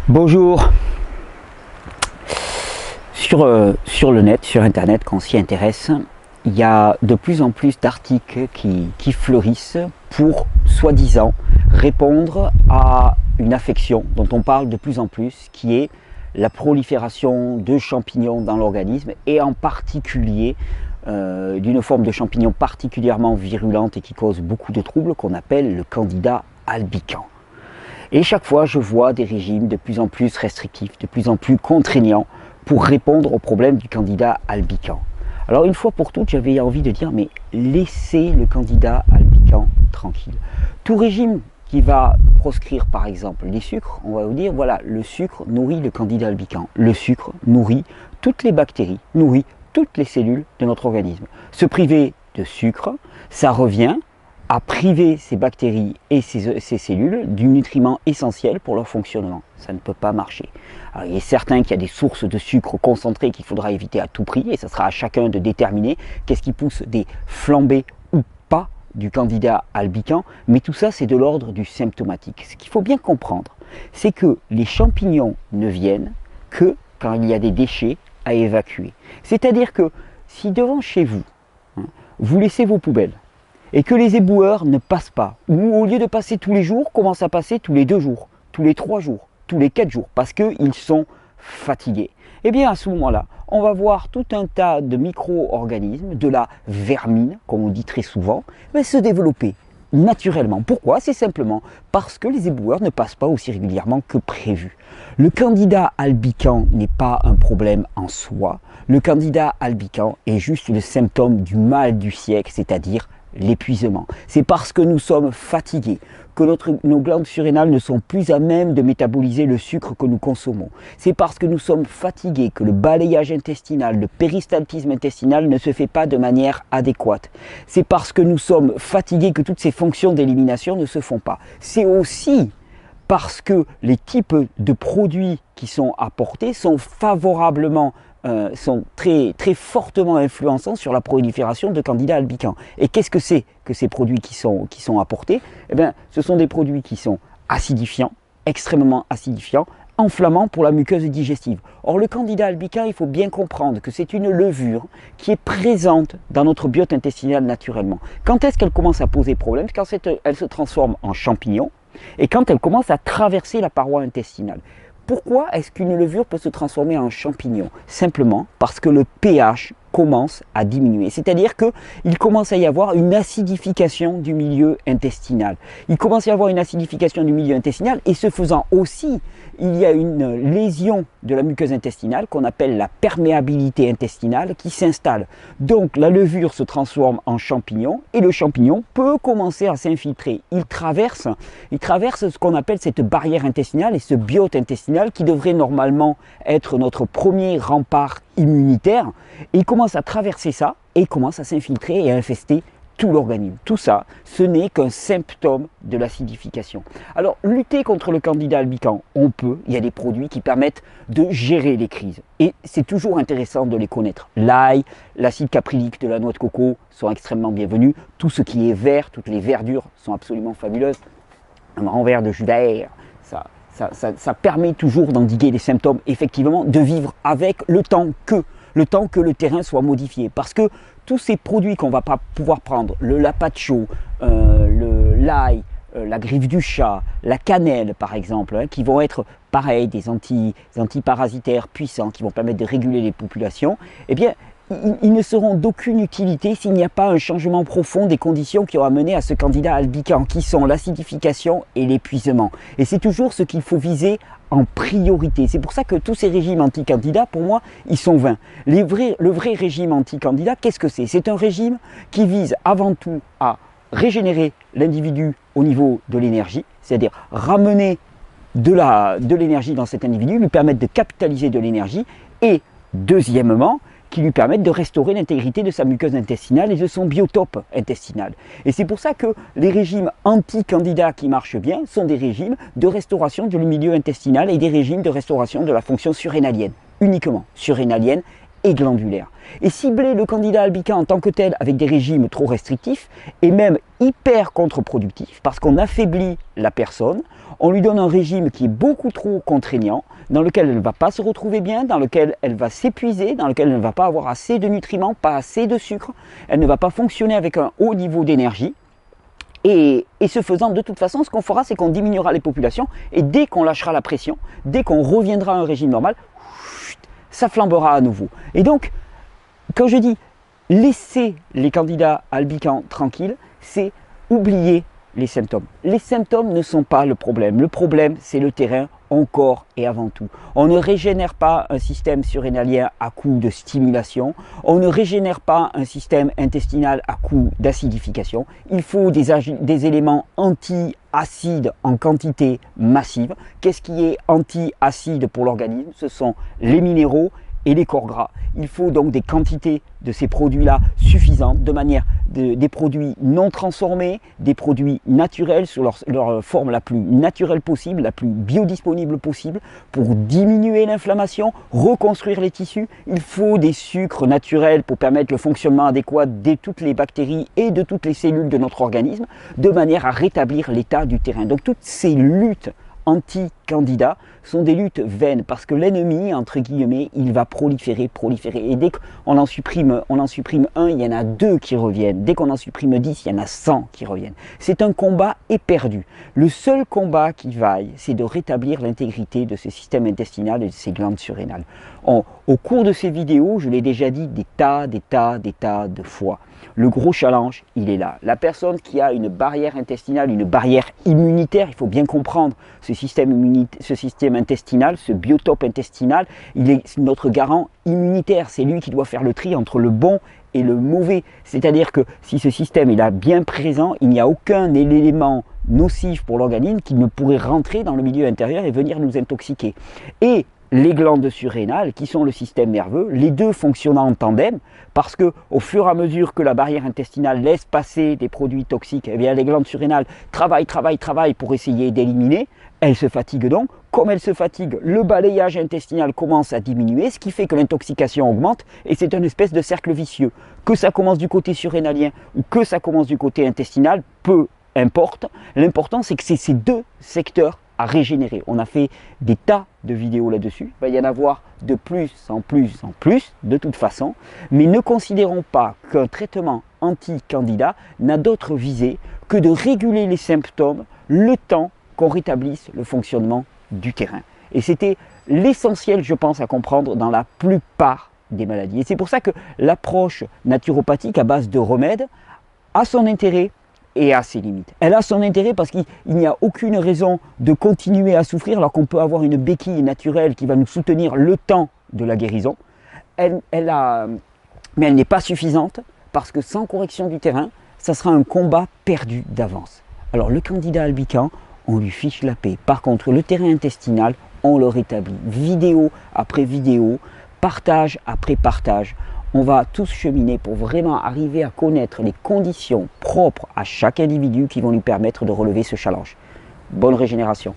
Bonjour. Sur le net, sur internet, quand on s'y intéresse, il y a de plus en plus d'articles qui fleurissent pour, soi-disant, répondre à une affection dont on parle de plus en plus, qui est la prolifération de champignons dans l'organisme, et en particulier d'une forme de champignon particulièrement virulente et qui cause beaucoup de troubles, qu'on appelle le Candida albicans. Et chaque fois, je vois des régimes de plus en plus restrictifs, de plus en plus contraignants pour répondre au problème du Candida albicans. Alors une fois pour toutes, j'avais envie de dire, mais laissez le Candida albicans tranquille. Tout régime qui va proscrire par exemple les sucres, on va vous dire, voilà, le sucre nourrit le Candida albicans. Le sucre nourrit toutes les bactéries, nourrit toutes les cellules de notre organisme. Se priver de sucre, ça revient à priver ces bactéries et ces cellules du nutriment essentiel pour leur fonctionnement. Ça ne peut pas marcher. Alors, il est certain qu'il y a des sources de sucre concentré qu'il faudra éviter à tout prix, et ça sera à chacun de déterminer qu'est-ce qui pousse des flambées ou pas du Candida albicans, mais tout ça c'est de l'ordre du symptomatique. Ce qu'il faut bien comprendre, c'est que les champignons ne viennent que quand il y a des déchets à évacuer. C'est-à-dire que si devant chez vous, vous laissez vos poubelles, et que les éboueurs ne passent pas, ou au lieu de passer tous les jours, commencent à passer tous les 2 jours, tous les 3 jours, tous les 4 jours, parce qu'ils sont fatigués, et bien à ce moment-là, on va voir tout un tas de micro-organismes, de la vermine, comme on dit très souvent, se développer naturellement. Pourquoi? C'est simplement parce que les éboueurs ne passent pas aussi régulièrement que prévu. Le Candida albicans n'est pas un problème en soi. Le Candida albicans est juste le symptôme du mal du siècle, c'est-à-dire l'épuisement. C'est parce que nous sommes fatigués que nos glandes surrénales ne sont plus à même de métaboliser le sucre que nous consommons. C'est parce que nous sommes fatigués que le balayage intestinal, le péristaltisme intestinal ne se fait pas de manière adéquate. C'est parce que nous sommes fatigués que toutes ces fonctions d'élimination ne se font pas. C'est aussi parce que les types de produits qui sont apportés sont favorablement sont très fortement influençants sur la prolifération de Candida albicans. Et qu'est-ce que c'est que ces produits qui sont apportés? Eh bien, ce sont des produits qui sont acidifiants, extrêmement acidifiants, enflammants pour la muqueuse digestive. Or, le Candida albicans, il faut bien comprendre que c'est une levure qui est présente dans notre biote intestinale naturellement. Quand est-ce qu'elle commence à poser problème? Quand elle se transforme en champignon et quand elle commence à traverser la paroi intestinale. Pourquoi est-ce qu'une levure peut se transformer en champignon? Simplement parce que le pH commence à diminuer. C'est-à-dire qu'il commence à y avoir une acidification du milieu intestinal. Il commence à y avoir une acidification du milieu intestinal, et ce faisant aussi, il y a une lésion de la muqueuse intestinale qu'on appelle la perméabilité intestinale qui s'installe. Donc la levure se transforme en champignon et le champignon peut commencer à s'infiltrer. Il traverse ce qu'on appelle cette barrière intestinale et ce biote intestinal qui devrait normalement être notre premier rempart immunitaire, et il commence à traverser ça et il commence à s'infiltrer et à infester tout l'organisme. Tout ça, ce n'est qu'un symptôme de l'acidification. Alors, lutter contre le Candida albicans, on peut, il y a des produits qui permettent de gérer les crises. Et c'est toujours intéressant de les connaître. L'ail, l'acide caprylique de la noix de coco sont extrêmement bienvenus. Tout ce qui est vert, toutes les verdures sont absolument fabuleuses. Un grand verre de jus vert, ça permet toujours d'endiguer les symptômes, effectivement, de vivre avec le temps que le terrain soit modifié. Parce que tous ces produits qu'on ne va pas pouvoir prendre, le lapacho, l'ail, la griffe du chat, la cannelle par exemple, qui vont être pareil, des antiparasitaires puissants qui vont permettre de réguler les populations, eh bien, ils ne seront d'aucune utilité s'il n'y a pas un changement profond des conditions qui ont amené à ce Candida albicans, qui sont l'acidification et l'épuisement. Et c'est toujours ce qu'il faut viser en priorité. C'est pour ça que tous ces régimes anti-candida, pour moi, ils sont vains. Le vrai régime anti-candida, qu'est-ce que c'est? C'est un régime qui vise avant tout à régénérer l'individu au niveau de l'énergie, c'est-à-dire ramener de l'énergie dans cet individu, lui permettre de capitaliser de l'énergie, et deuxièmement, qui lui permettent de restaurer l'intégrité de sa muqueuse intestinale et de son biotope intestinal. Et c'est pour ça que les régimes anti-candida qui marchent bien sont des régimes de restauration du milieu intestinal et des régimes de restauration de la fonction surrénalienne, uniquement surrénalienne et glandulaire. Et cibler le candidat albican en tant que tel avec des régimes trop restrictifs est même hyper contre-productif parce qu'on affaiblit la personne, on lui donne un régime qui est beaucoup trop contraignant, dans lequel elle ne va pas se retrouver bien, dans lequel elle va s'épuiser, dans lequel elle ne va pas avoir assez de nutriments, pas assez de sucre, elle ne va pas fonctionner avec un haut niveau d'énergie. Et ce faisant, de toute façon, ce qu'on fera, c'est qu'on diminuera les populations et dès qu'on lâchera la pression, dès qu'on reviendra à un régime normal, ça flambera à nouveau. Et donc, quand je dis laisser les candidats albicans tranquilles, c'est oublier les symptômes. Les symptômes ne sont pas le problème. Le problème, c'est le terrain encore et avant tout. On ne régénère pas un système surrénalien à coup de stimulation. On ne régénère pas un système intestinal à coup d'acidification. Il faut des éléments anti-acides en quantité massive. Qu'est-ce qui est anti-acide pour l'organisme? Ce sont les minéraux et les corps gras. Il faut donc des quantités de ces produits-là suffisantes, de manière des produits non transformés, des produits naturels sur leur forme la plus naturelle possible, la plus biodisponible possible, pour diminuer l'inflammation, reconstruire les tissus. Il faut des sucres naturels pour permettre le fonctionnement adéquat de toutes les bactéries et de toutes les cellules de notre organisme, de manière à rétablir l'état du terrain. Donc toutes ces luttes anti-candidats sont des luttes vaines parce que l'ennemi, entre guillemets, il va proliférer. Et dès qu'on en supprime un, il y en a 2 qui reviennent. Dès qu'on en supprime 10, il y en a 100 qui reviennent. C'est un combat éperdu. Le seul combat qui vaille, c'est de rétablir l'intégrité de ce système intestinal et de ces glandes surrénales. Au cours de ces vidéos, je l'ai déjà dit des tas de fois. Le gros challenge, il est là. La personne qui a une barrière intestinale, une barrière immunitaire, il faut bien comprendre ce système intestinal, ce biotope intestinal, il est notre garant immunitaire. C'est lui qui doit faire le tri entre le bon et le mauvais. C'est-à-dire que si ce système est là bien présent, il n'y a aucun élément nocif pour l'organisme qui ne pourrait rentrer dans le milieu intérieur et venir nous intoxiquer. Et les glandes surrénales, qui sont le système nerveux, les deux fonctionnant en tandem, parce que au fur et à mesure que la barrière intestinale laisse passer des produits toxiques, eh bien les glandes surrénales travaillent pour essayer d'éliminer. Elles se fatiguent donc. Comme elles se fatiguent, le balayage intestinal commence à diminuer, ce qui fait que l'intoxication augmente, et c'est une espèce de cercle vicieux. Que ça commence du côté surrénalien ou que ça commence du côté intestinal, peu importe. L'important, c'est que c'est ces deux secteurs à régénérer. On a fait des tas de vidéos là-dessus. Il va y en avoir de plus en plus de toute façon. Mais ne considérons pas qu'un traitement anti-candida n'a d'autre visée que de réguler les symptômes le temps qu'on rétablisse le fonctionnement du terrain. Et c'était l'essentiel, je pense, à comprendre dans la plupart des maladies. Et c'est pour ça que l'approche naturopathique à base de remèdes a son intérêt et à ses limites. Elle a son intérêt parce qu'il n'y a aucune raison de continuer à souffrir alors qu'on peut avoir une béquille naturelle qui va nous soutenir le temps de la guérison. Mais elle n'est pas suffisante parce que sans correction du terrain, ça sera un combat perdu d'avance. Alors le candidat albican, on lui fiche la paix. Par contre, le terrain intestinal, on le rétablit. Vidéo après vidéo, partage après partage. On va tous cheminer pour vraiment arriver à connaître les conditions propres à chaque individu qui vont lui permettre de relever ce challenge. Bonne régénération.